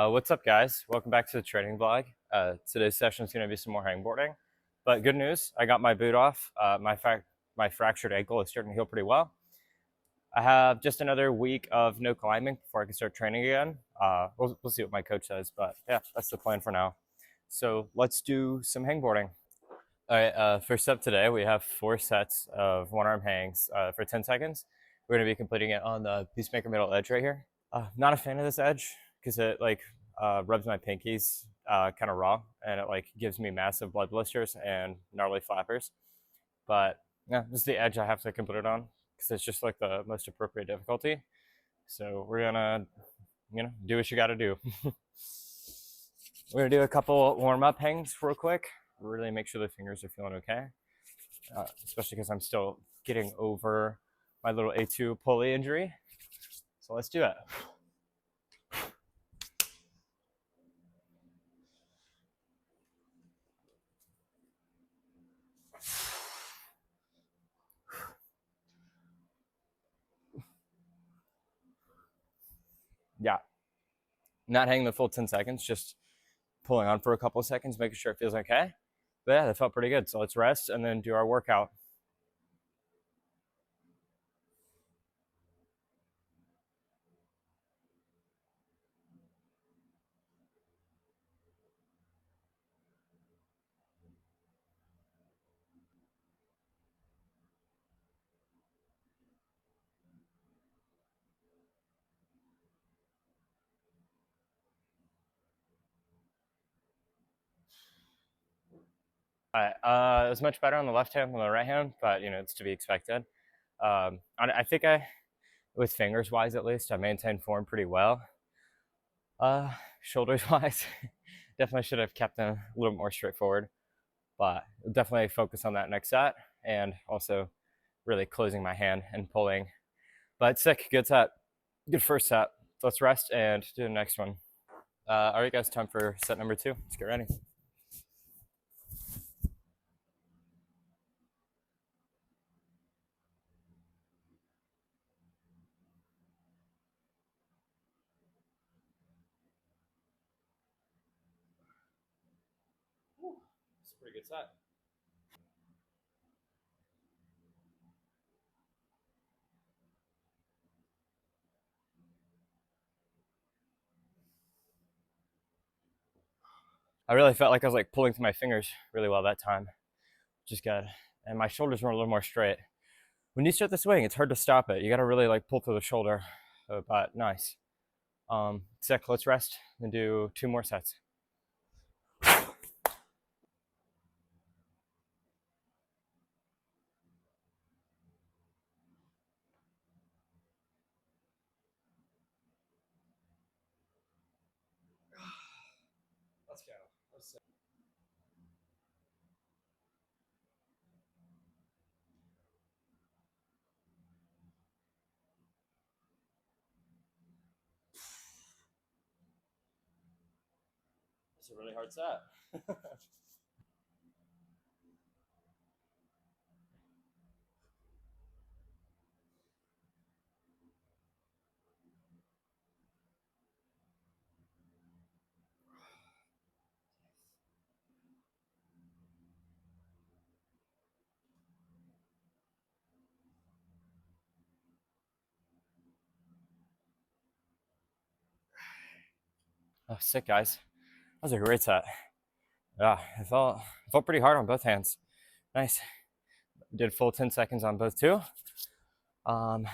What's up, guys? Welcome back to the training vlog. Today's session is going to be some more hangboarding. But good news, I got my boot off. My fractured ankle is starting to heal pretty well. I have just another week of no climbing before I can start training again. We'll see what my coach says, but yeah, that's the plan for now. So let's do some hangboarding. All right, first up today, we have 4 sets of one arm hangs for 10 seconds. We're going to be completing it on the Peacemaker middle edge right here. Not a fan of this edge because it rubs my pinkies kind of raw, and it gives me massive blood blisters and gnarly flappers. But yeah, this is the edge I have to complete it on because it's just the most appropriate difficulty. So we're gonna do what you got to do. We're gonna do a couple warm up hangs real quick. Really make sure the fingers are feeling okay, especially because I'm still getting over my little A2 pulley injury. So let's do it. Yeah, not hanging the full 10 seconds, just pulling on for a couple of seconds, making sure it feels okay. But yeah, that felt pretty good. So let's rest and then do our workout. All right, it was much better on the left hand than the right hand, but it's to be expected. I think with fingers wise at least, I maintained form pretty well. Shoulders wise, definitely should have kept them a little more straightforward, but definitely focus on that next set and also really closing my hand and pulling. But sick, good set, good first set. Let's rest and do the next one. All right, guys, time for set number 2. Let's get ready. It's a pretty good set. I really felt like I was pulling through my fingers really well that time, which is good. And my shoulders were a little more straight. When you start the swing, it's hard to stop it. You got to really pull through the shoulder, but nice. Sick, let's rest and do 2 more sets. Let's go. It's a really hard set. Oh, sick, guys. That was a great set. Yeah, it felt pretty hard on both hands. Nice. Did full 10 seconds on both too. That's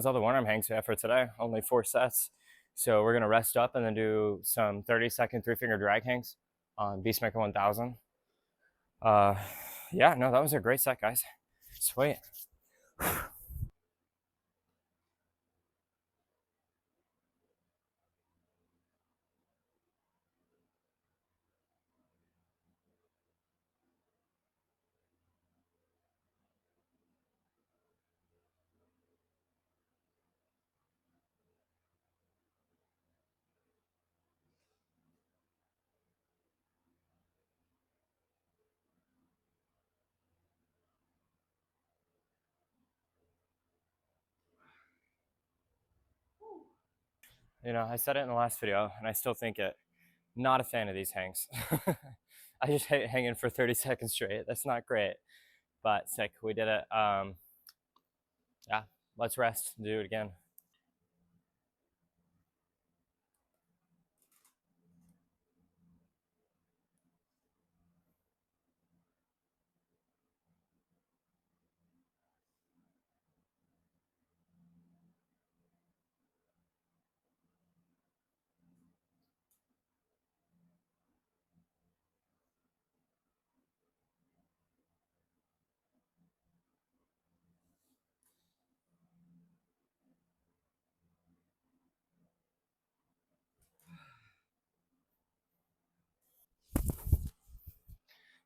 all the one arm hangs we have for today. Only 4 sets. So we're gonna rest up and then do some 30-second 3-finger drag hangs on Beastmaker 1000. Yeah, no, that was a great set, guys. Sweet. You know, I said it in the last video, and I still think it. Not a fan of these hangs. I just hate hanging for 30 seconds straight. That's not great, but sick. We did it. Yeah, let's rest. Do it again.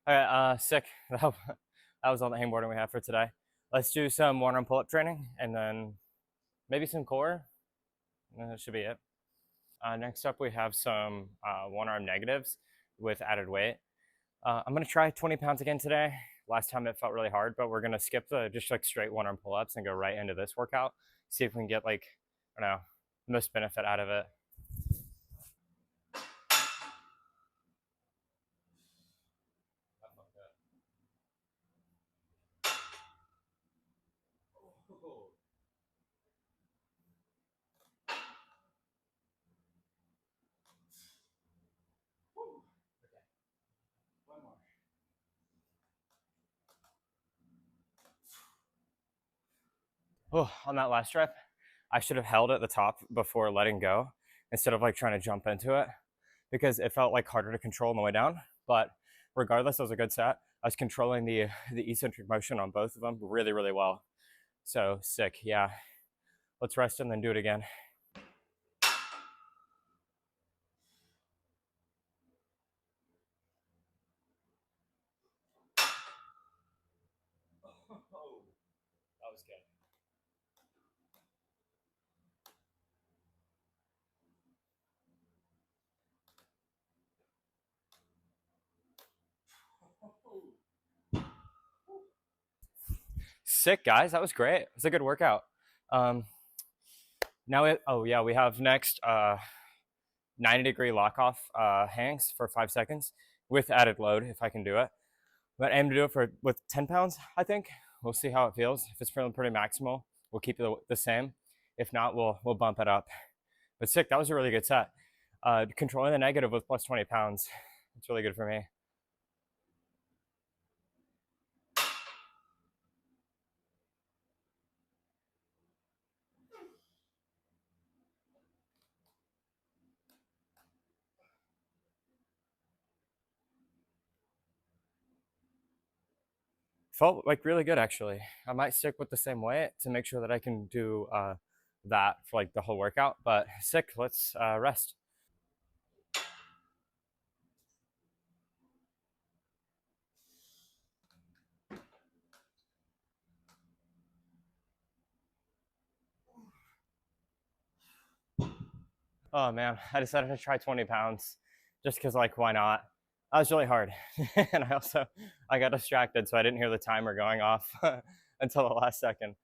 All right, sick. That was all the hangboarding we have for today. Let's do some one arm pull up training and then maybe some core. That should be it. Next up, we have some one arm negatives with added weight. I'm gonna try 20 pounds again today. Last time it felt really hard, but we're gonna skip the just like straight one arm pull ups and go right into this workout. See if we can get like, I don't know, most benefit out of it. Oh, on that last rep, I should have held at the top before letting go instead of like trying to jump into it because it felt like harder to control on the way down. But regardless, it was a good set. I was controlling the eccentric motion on both of them really, really well. So sick. Yeah. Let's rest and then do it again. Oh, that was good. Sick, guys. That was great. It was a good workout. Um, now oh yeah, we have next 90-degree lock off hangs for 5 seconds with added load if I can do it. But aim to do it for with 10 pounds, I think. We'll see how it feels. If it's feeling pretty maximal, we'll keep it the same. If not, we'll bump it up. But sick, that was a really good set. Controlling the negative with plus 20 pounds. It's really good for me. Felt like really good actually. I might stick with the same weight to make sure that I can do that for like the whole workout. But sick, let's rest. Oh man, I decided to try 20 pounds just because like why not? That was really hard. And I got distracted so I didn't hear the timer going off until the last second.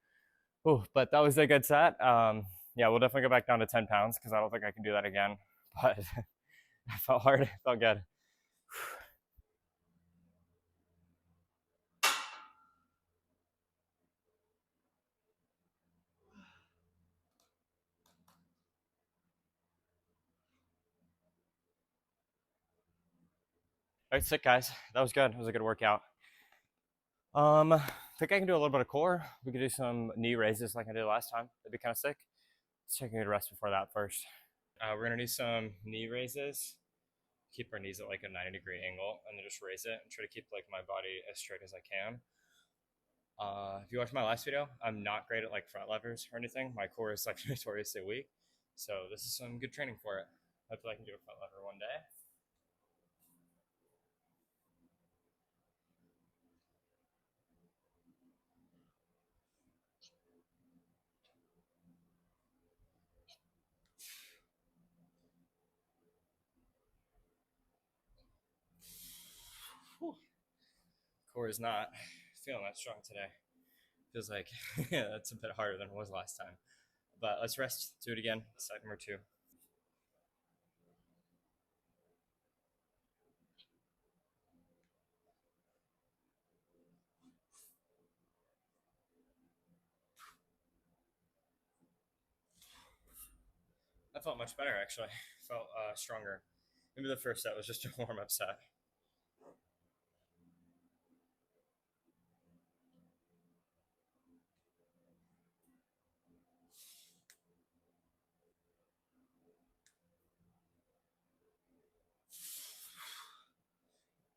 Ooh, but that was a good set. Yeah, we'll definitely go back down to 10 pounds because I don't think I can do that again. But it felt hard. It felt good. All right, sick guys. That was good. It was a good workout. I think I can do a little bit of core. We could do some knee raises like I did last time. That'd be kind of sick. Let's take a good rest before that first. We're gonna do some knee raises. Keep our knees at like a 90-degree angle, and then just raise it and try to keep like my body as straight as I can. If you watched my last video, I'm not great at like front levers or anything. My core is like notoriously weak, so this is some good training for it. Hopefully, I can do a front lever one day. Whew. Core is not feeling that strong today. Feels like yeah, that's a bit harder than it was last time. But let's rest. Do it again. Set number 2. felt much better actually. Felt stronger. Maybe the first set was just a warm-up set.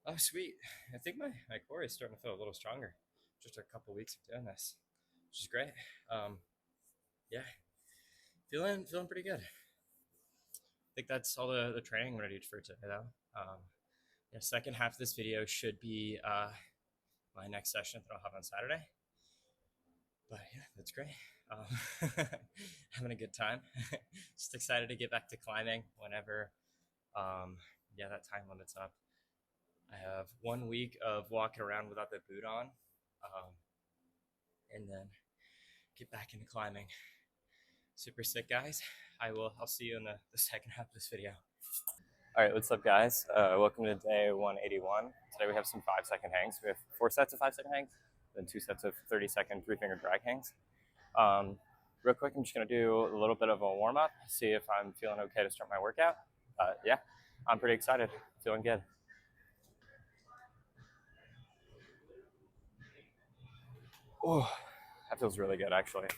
Oh, sweet. I think my core is starting to feel a little stronger. Just a couple weeks of doing this, which is great. Um, yeah, feeling pretty good. I think that's all the training I'm gonna do for today though. Yeah, second half of this video should be my next session that I'll have on Saturday. But yeah, that's great. Having a good time. Just excited to get back to climbing whenever, yeah, that time limit's up. I have 1 week of walking around without the boot on, and then get back into climbing. Super sick, guys. I'll see you in the second half of this video. All right, what's up, guys? Welcome to day 181. Today we have some 5-second hangs. We have 4 sets of 5-second hangs, then 2 sets of 30-second 3-finger drag hangs. Real quick, I'm just gonna do a little bit of a warm up, see if I'm feeling okay to start my workout. Yeah, I'm pretty excited, feeling good. Oh, that feels really good, actually.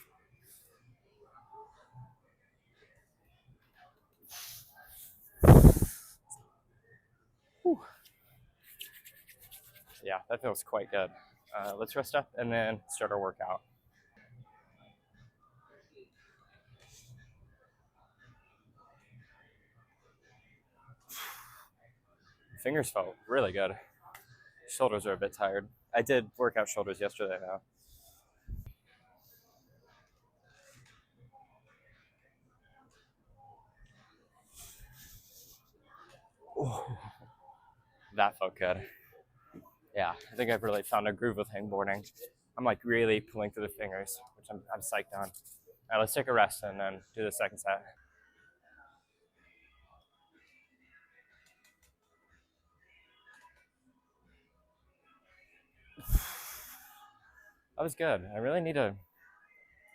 Whew. Yeah, that feels quite good. Let's rest up and then start our workout. Fingers felt really good. Shoulders are a bit tired. I did work out shoulders yesterday though. Ooh, that felt good. Yeah, I think I've really found a groove with hangboarding. I'm like really pulling through the fingers, which I'm psyched on. All right, let's take a rest and then do the second set. That was good. I really need to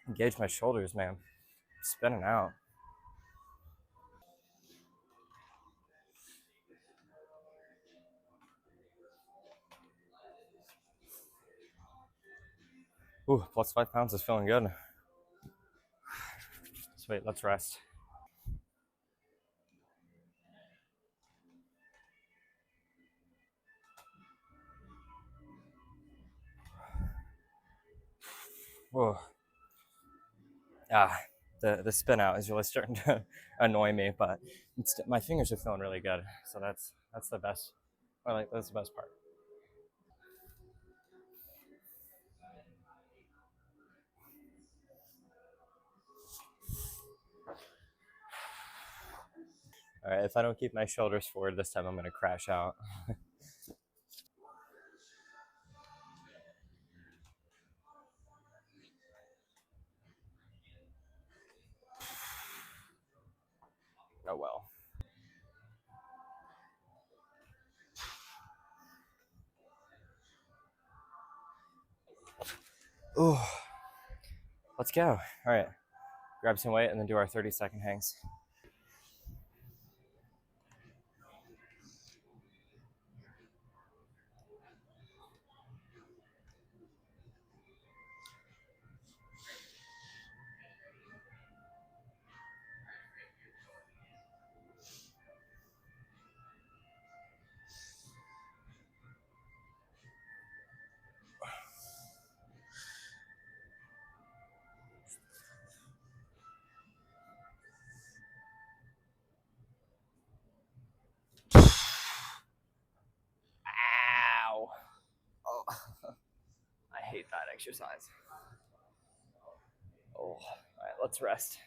engage my shoulders, man. Spinning out. Ooh, plus 5 pounds is feeling good. Sweet, let's rest. Whoa. Ah, the spin out is really starting to annoy me, but my fingers are feeling really good. So that's the best. That's the best part. All right, if I don't keep my shoulders forward this time, I'm gonna crash out. Oh well. Ooh, let's go. All right, grab some weight and then do our 30-second hangs. Ow. Oh, I hate that exercise. Oh, all right, let's rest.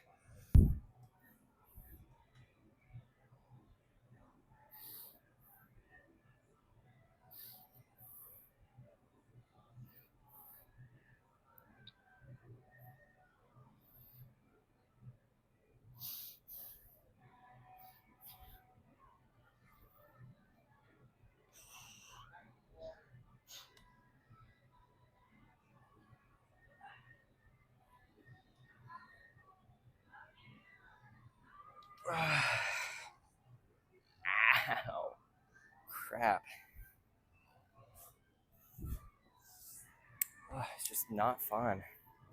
Ow. Crap. It's just not fun.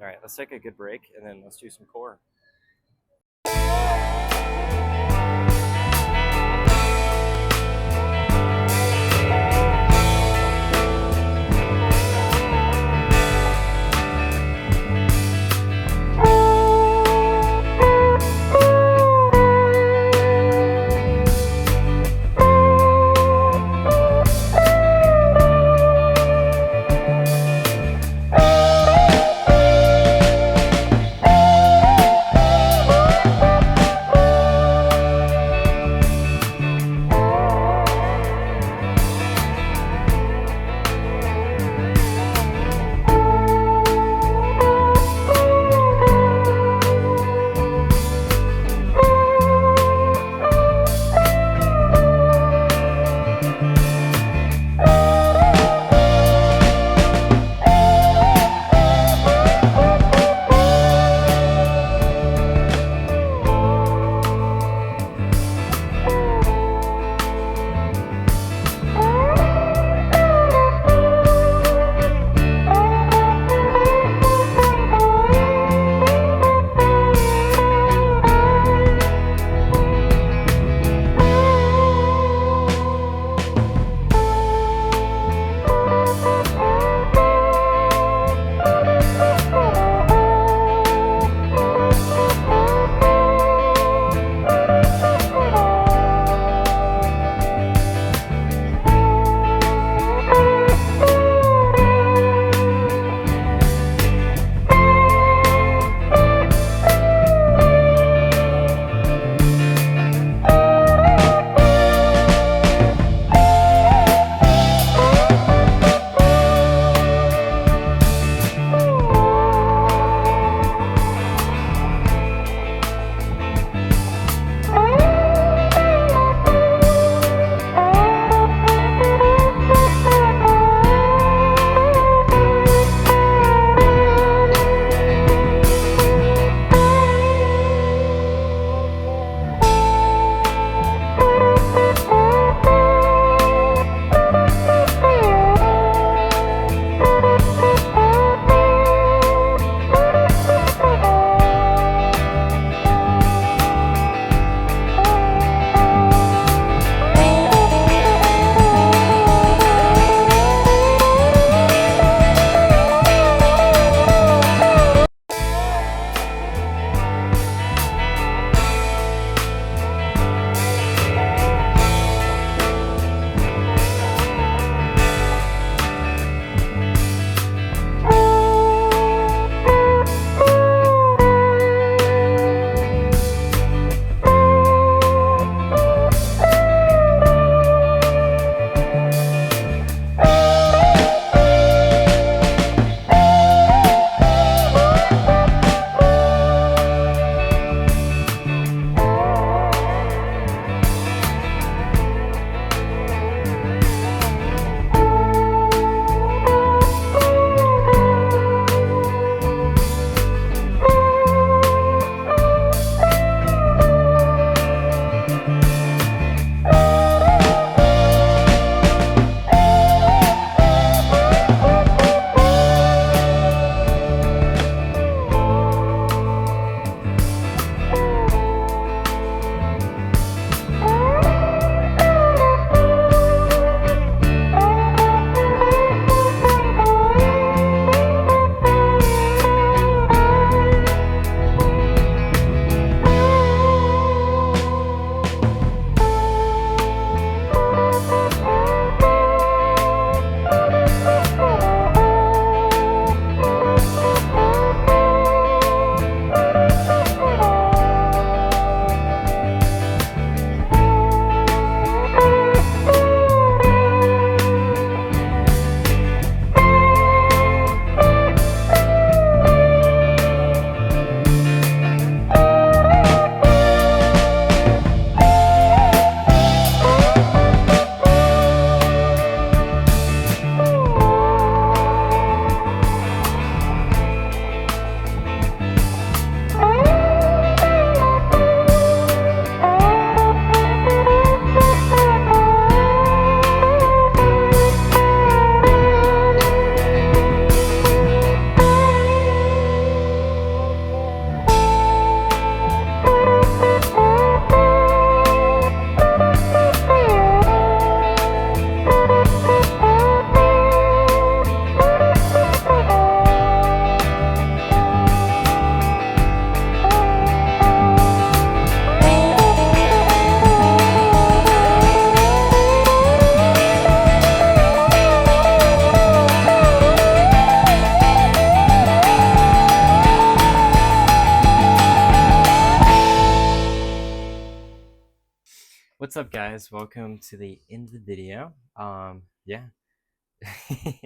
All right, let's take a good break and then let's do some core. What's up, guys? Welcome to the end of the video. Yeah. I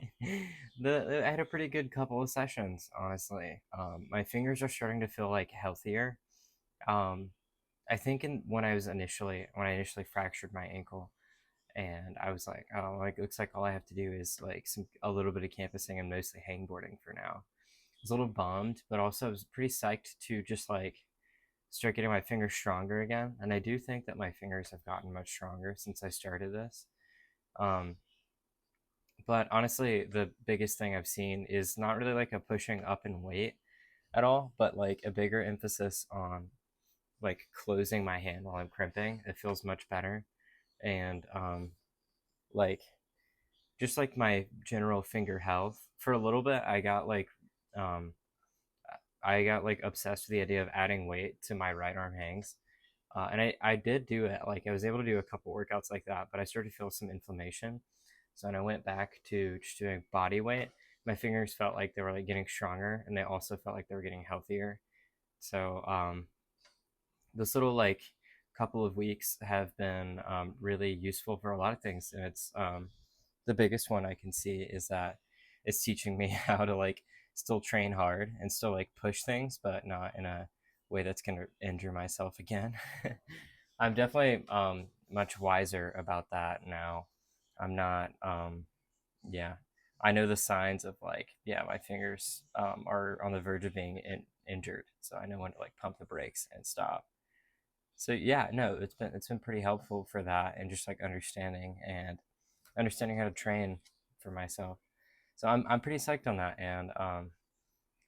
had a pretty good couple of sessions, honestly. My fingers are starting to feel like healthier. Um, I think when I initially fractured my ankle, and I was like, oh, like looks like all I have to do is like a little bit of campusing and mostly hangboarding for now. I was a little bummed, but also I was pretty psyched to just like start getting my fingers stronger again. And I do think that my fingers have gotten much stronger since I started this. Um, but honestly, the biggest thing I've seen is not really like a pushing up in weight at all, but like a bigger emphasis on like closing my hand while I'm crimping. It feels much better. And like just like my general finger health. For a little bit, um, I got like obsessed with the idea of adding weight to my right arm hangs. And I did do it. Like I was able to do a couple workouts like that, but I started to feel some inflammation. So when I went back to just doing body weight, my fingers felt like they were like getting stronger, and they also felt like they were getting healthier. So this little like couple of weeks have been really useful for a lot of things, and it's the biggest one I can see is that it's teaching me how to like still train hard and still like push things, but not in a way that's gonna injure myself again. I'm definitely much wiser about that now. I'm not yeah. I know the signs of like, yeah, my fingers are on the verge of being injured, so I know when to like pump the brakes and stop. So yeah, no, it's been pretty helpful for that, and just like understanding how to train for myself. So I'm pretty psyched on that. And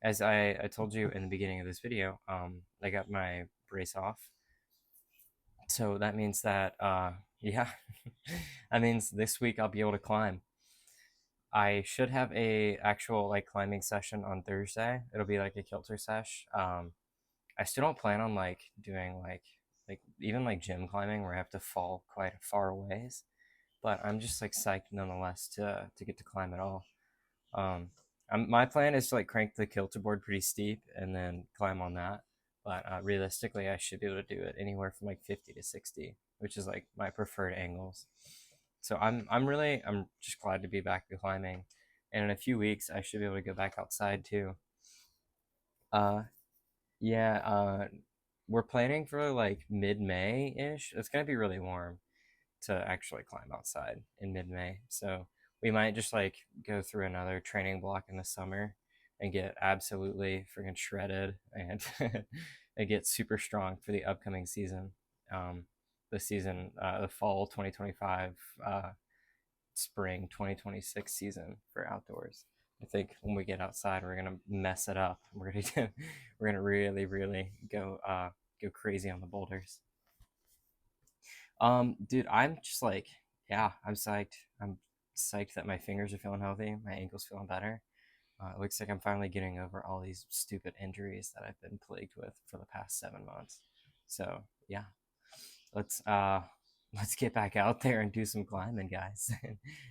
as I told you in the beginning of this video, I got my brace off. So that means that yeah, that means this week I'll be able to climb. I should have a actual like climbing session on Thursday. It'll be like a kilter sesh. I still don't plan on like doing like even like gym climbing where I have to fall quite far ways, but I'm just like psyched nonetheless to get to climb at all. Um, my plan is to like crank the kilter board pretty steep and then climb on that. But realistically, I should be able to do it anywhere from like 50 to 60, which is like my preferred angles. So I'm just glad to be back to climbing, and in a few weeks I should be able to go back outside too. Uh, yeah, we're planning for like mid-May ish. It's gonna be really warm to actually climb outside in mid-May. So we might just like go through another training block in the summer and get absolutely freaking shredded and and get super strong for the upcoming season. Um, the fall 2025, spring 2026 season for outdoors. I think when we get outside, we're gonna mess it up. We're gonna really, really go crazy on the boulders. Dude, I'm just like, yeah, I'm psyched. I'm psyched that my fingers are feeling healthy, my ankle's feeling better. It looks like I'm finally getting over all these stupid injuries that I've been plagued with for the past 7 months. So yeah, let's uh let's get back out there and do some climbing, guys.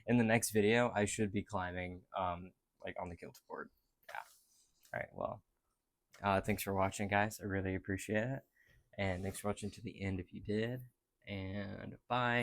In the next video, I should be climbing like on the kilt board. Yeah. All right. Well, thanks for watching, guys. I really appreciate it. And thanks for watching to the end if you did. And bye.